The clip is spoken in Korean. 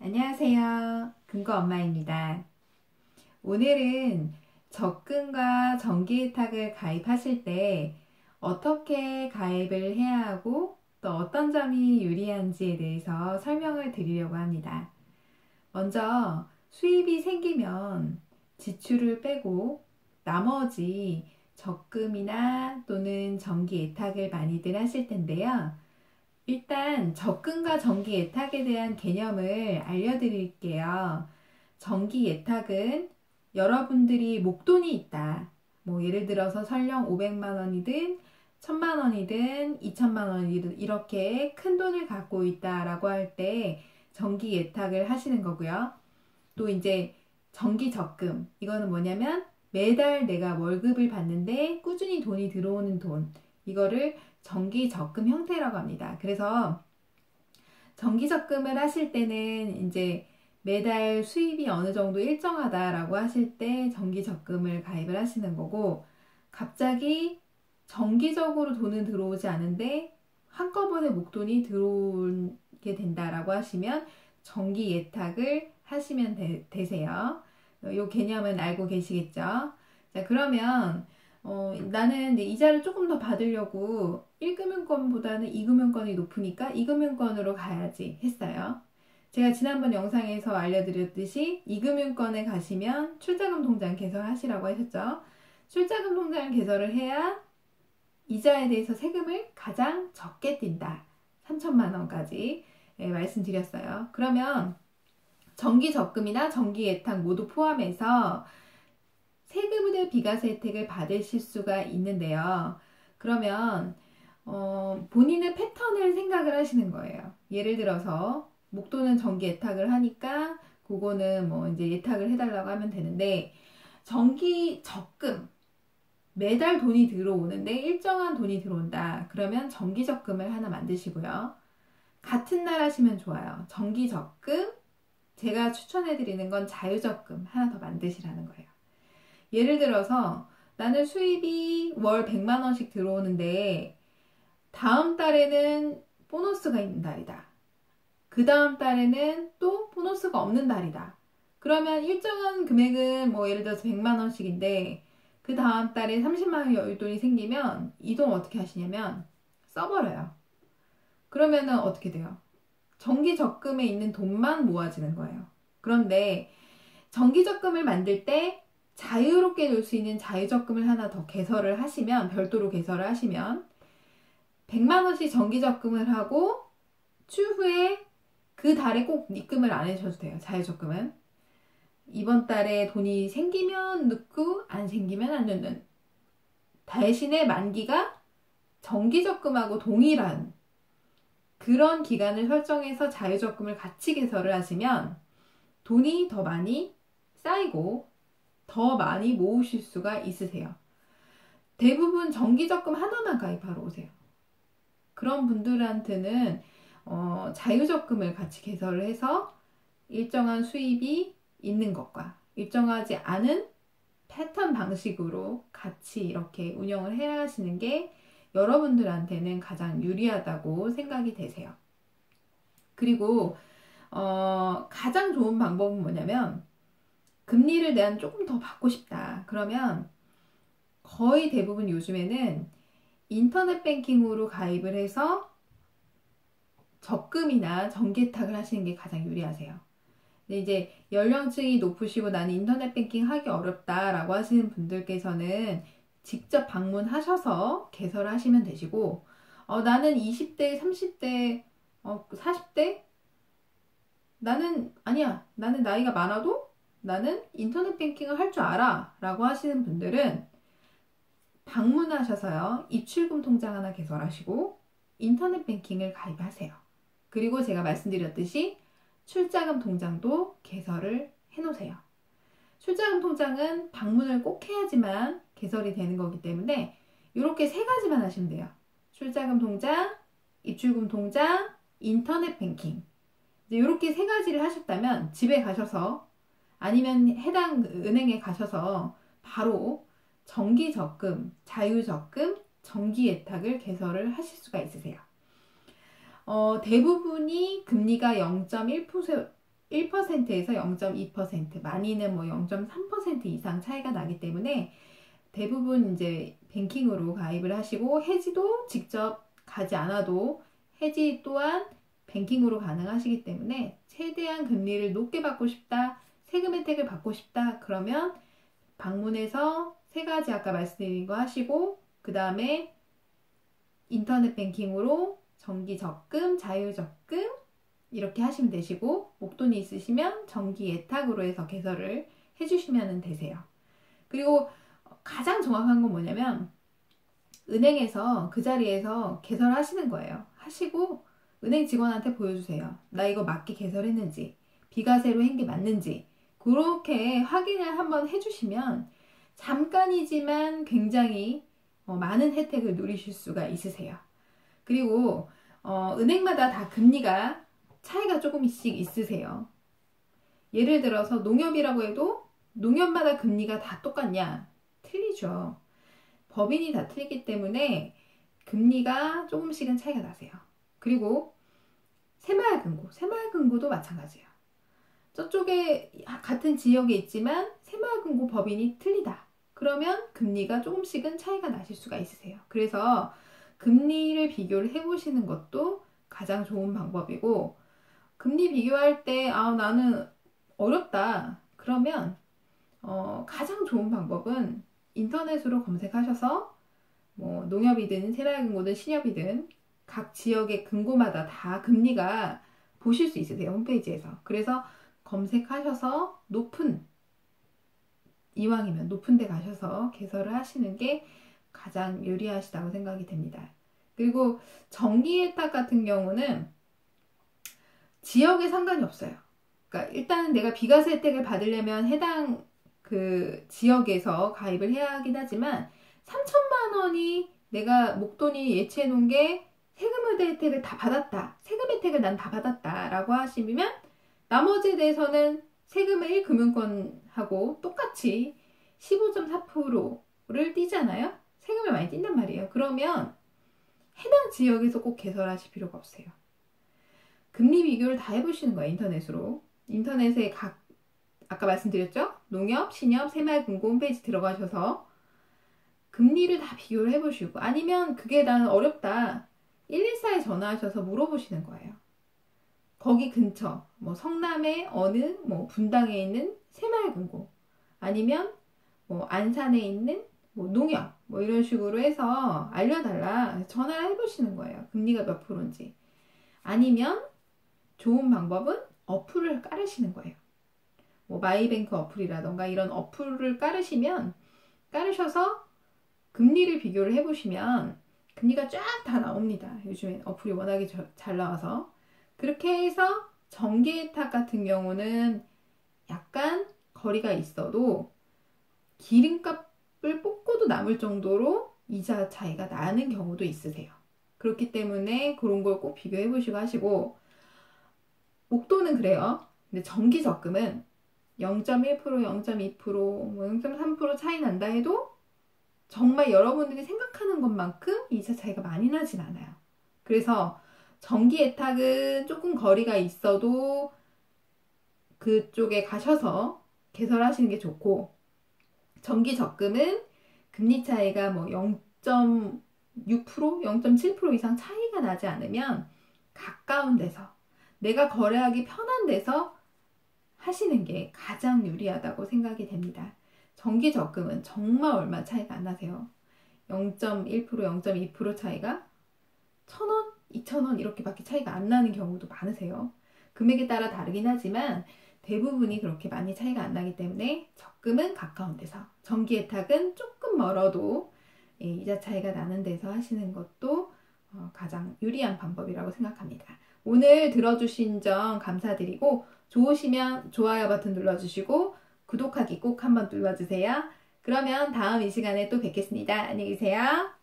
안녕하세요. 금고엄마입니다. 오늘은 적금과 정기예탁을 가입하실 때 어떻게 가입을 해야 하고 또 어떤 점이 유리한지에 대해서 설명을 드리려고 합니다. 먼저 수입이 생기면 지출을 빼고 나머지 적금이나 또는 정기예탁을 많이들 하실 텐데요. 일단 적금과 정기 예탁에 대한 개념을 알려드릴게요. 정기 예탁은 여러분들이 목돈이 있다. 뭐 예를 들어서 설령 500만 원이든 1000만 원이든 2000만 원이든 이렇게 큰 돈을 갖고 있다라고 할 때 정기 예탁을 하시는 거고요. 또 이제 정기 적금, 이거는 뭐냐면 매달 내가 월급을 받는데 꾸준히 돈이 들어오는 돈, 이거를 정기 적금 형태라고 합니다. 그래서 정기 적금을 하실 때는 이제 매달 수입이 어느 정도 일정하다라고 하실 때 정기 적금을 가입을 하시는 거고, 갑자기 정기적으로 돈은 들어오지 않은데 한꺼번에 목돈이 들어오게 된다라고 하시면 정기 예탁을 하시면 되세요. 이 개념은 알고 계시겠죠? 자, 그러면 나는 이제 이자를 조금 더 받으려고 1금융권보다는 2금융권이 높으니까 2금융권으로 가야지 했어요. 제가 지난번 영상에서 알려드렸듯이 2금융권에 가시면 출자금 통장 개설하시라고 하셨죠. 출자금 통장 개설을 해야 이자에 대해서 세금을 가장 적게 띈다. 3천만 원까지 말씀드렸어요. 그러면 정기 적금이나 정기 예탁 모두 포함해서 세금의 비과세 혜택을 받으실 수가 있는데요. 그러면 본인의 패턴을 생각을 하시는 거예요. 예를 들어서 목돈은 정기 예탁을 하니까 그거는 뭐 이제 예탁을 해달라고 하면 되는데, 정기 적금 매달 돈이 들어오는데 일정한 돈이 들어온다. 그러면 정기 적금을 하나 만드시고요. 같은 날 하시면 좋아요. 정기 적금, 제가 추천해 드리는 건 자유적금 하나 더 만드시라는 거예요. 예를 들어서 나는 수입이 월 100만 원씩 들어오는데 다음 달에는 보너스가 있는 달이다. 그 다음 달에는 또 보너스가 없는 달이다. 그러면 일정한 금액은 뭐 예를 들어서 100만 원씩인데 그 다음 달에 30만 원 여윳돈이 생기면 이 돈 어떻게 하시냐면 써버려요. 그러면은 어떻게 돼요? 정기 적금에 있는 돈만 모아지는 거예요. 그런데 정기 적금을 만들 때 자유롭게 놀 수 있는 자유적금을 하나 더 개설을 하시면, 별도로 개설을 하시면 100만 원씩 정기 적금을 하고 추후에 그 달에 꼭 입금을 안 해주셔도 돼요. 자유적금은 이번 달에 돈이 생기면 넣고 안 생기면 안 넣는, 대신에 만기가 정기적금하고 동일한 그런 기간을 설정해서 자유적금을 같이 개설을 하시면 돈이 더 많이 쌓이고 더 많이 모으실 수가 있으세요. 대부분 정기적금 하나만 가입하러 오세요. 그런 분들한테는 자유적금을 같이 개설을 해서 일정한 수입이 있는 것과 일정하지 않은 패턴 방식으로 같이 이렇게 운영을 해야 하시는 게 여러분들한테는 가장 유리하다고 생각이 되세요. 그리고 가장 좋은 방법은 뭐냐면, 금리를 내가 조금 더 받고 싶다. 그러면 거의 대부분 요즘에는 인터넷 뱅킹으로 가입을 해서 적금이나 정기예탁을 하시는 게 가장 유리하세요. 근데 이제 연령층이 높으시고 나는 인터넷 뱅킹 하기 어렵다라고 하시는 분들께서는 직접 방문하셔서 개설하시면 되시고, 나는 20대, 30대, 40대? 아니야. 나는 나이가 많아도 나는 인터넷 뱅킹을 할 줄 알아 라고 하시는 분들은 방문하셔서요, 입출금 통장 하나 개설하시고 인터넷 뱅킹을 가입하세요. 그리고 제가 말씀드렸듯이 출자금 통장도 개설을 해 놓으세요. 출자금 통장은 방문을 꼭 해야지만 개설이 되는 거기 때문에 이렇게 세 가지만 하시면 돼요. 출자금 통장, 입출금 통장, 인터넷 뱅킹. 이렇게 세 가지를 하셨다면 집에 가셔서, 아니면 해당 은행에 가셔서 바로 정기적금, 자유적금, 정기예탁을 개설을 하실 수가 있으세요. 대부분이 금리가 0.1% 0.1%에서 0.2%, 많이는 뭐 0.3% 이상 차이가 나기 때문에 대부분 이제 뱅킹으로 가입을 하시고 해지도 직접 가지 않아도 해지 또한 뱅킹으로 가능하시기 때문에 최대한 금리를 높게 받고 싶다, 세금 혜택을 받고 싶다 그러면 방문해서 세 가지 아까 말씀드린 거 하시고 그 다음에 인터넷 뱅킹으로 정기 적금, 자유 적금 이렇게 하시면 되시고 목돈이 있으시면 정기 예탁으로 해서 개설을 해주시면 되세요. 그리고 가장 정확한 건 뭐냐면 은행에서 그 자리에서 개설하시는 거예요. 하시고 은행 직원한테 보여주세요. 나 이거 맞게 개설했는지, 비과세로 한 게 맞는지 그렇게 확인을 한번 해주시면 잠깐이지만 굉장히 많은 혜택을 누리실 수가 있으세요. 그리고 은행마다 다 금리가 차이가 조금씩 있으세요. 예를 들어서 농협이라고 해도 농협마다 금리가 다 똑같냐? 틀리죠. 법인이 다 틀리기 때문에 금리가 조금씩은 차이가 나세요. 그리고 새마을금고도 마찬가지예요. 저쪽에 같은 지역에 있지만 새마을금고 법인이 틀리다. 그러면 금리가 조금씩은 차이가 나실 수가 있으세요. 그래서 금리를 비교를 해보시는 것도 가장 좋은 방법이고 금리 비교할 때 나는 어렵다. 그러면 가장 좋은 방법은 인터넷으로 검색하셔서 뭐 농협이든 새마을금고든 신협이든 각 지역의 금고마다 다 금리가 보실 수 있으세요. 홈페이지에서. 그래서 검색하셔서 이왕이면 높은 데 가셔서 개설을 하시는 게 가장 유리하시다고 생각이 됩니다. 그리고 정기예탁 같은 경우는 지역에 상관이 없어요. 그러니까 일단 내가 비과세 혜택을 받으려면 해당 그 지역에서 가입을 해야 하긴 하지만 3천만 원이 내가 목돈이 예치해 놓은 게 세금 혜택을 다 받았다. 세금 혜택을 난 다 받았다. 라고 하시면 나머지에 대해서는 세금을 금융권하고 똑같이 15.4%를 띄잖아요. 세금을 많이 띈단 말이에요. 그러면 해당 지역에서 꼭 개설하실 필요가 없어요. 금리 비교를 다 해보시는 거예요. 인터넷으로. 인터넷에 아까 말씀드렸죠? 농협, 신협, 새마을금고 홈페이지 들어가셔서 금리를 다 비교를 해보시고 아니면 그게 나는 어렵다. 114에 전화하셔서 물어보시는 거예요. 거기 근처 뭐 성남의 어느 뭐 분당에 있는 새마을금고 아니면 뭐 안산에 있는 뭐 농협 뭐 이런 식으로 해서 알려달라 전화를 해보시는 거예요. 금리가 몇 프로인지. 아니면 좋은 방법은 어플을 깔으시는 거예요. 뭐 마이뱅크 어플이라던가 이런 어플을 깔으셔서 금리를 비교를 해보시면 금리가 쫙 다 나옵니다. 요즘엔 어플이 워낙에 잘 나와서. 그렇게 해서 정기예탁 같은 경우는 약간 거리가 있어도 기름값을 뽑고도 남을 정도로 이자 차이가 나는 경우도 있으세요. 그렇기 때문에 그런 걸 꼭 비교해 보시고 하시고 목돈은 그래요. 근데 정기 적금은 0.1%, 0.2%, 뭐 0.3% 차이 난다 해도 정말 여러분들이 생각하는 것만큼 이자 차이가 많이 나진 않아요. 그래서 정기 예탁은 조금 거리가 있어도 그쪽에 가셔서 개설하시는 게 좋고 정기 적금은 금리 차이가 뭐 0.6%, 0.7% 이상 차이가 나지 않으면 가까운 데서 내가 거래하기 편한 데서 하시는 게 가장 유리하다고 생각이 됩니다. 정기 적금은 정말 얼마 차이가 안 나세요. 0.1%, 0.2% 차이가 1,000원, 2,000원 이렇게밖에 차이가 안 나는 경우도 많으세요. 금액에 따라 다르긴 하지만 대부분이 그렇게 많이 차이가 안 나기 때문에 적금은 가까운 데서, 정기 예탁은 조금 멀어도 이자 차이가 나는 데서 하시는 것도 가장 유리한 방법이라고 생각합니다. 오늘 들어주신 점 감사드리고 좋으시면 좋아요 버튼 눌러주시고 구독하기 꼭 한번 눌러주세요. 그러면 다음 이 시간에 또 뵙겠습니다. 안녕히 계세요.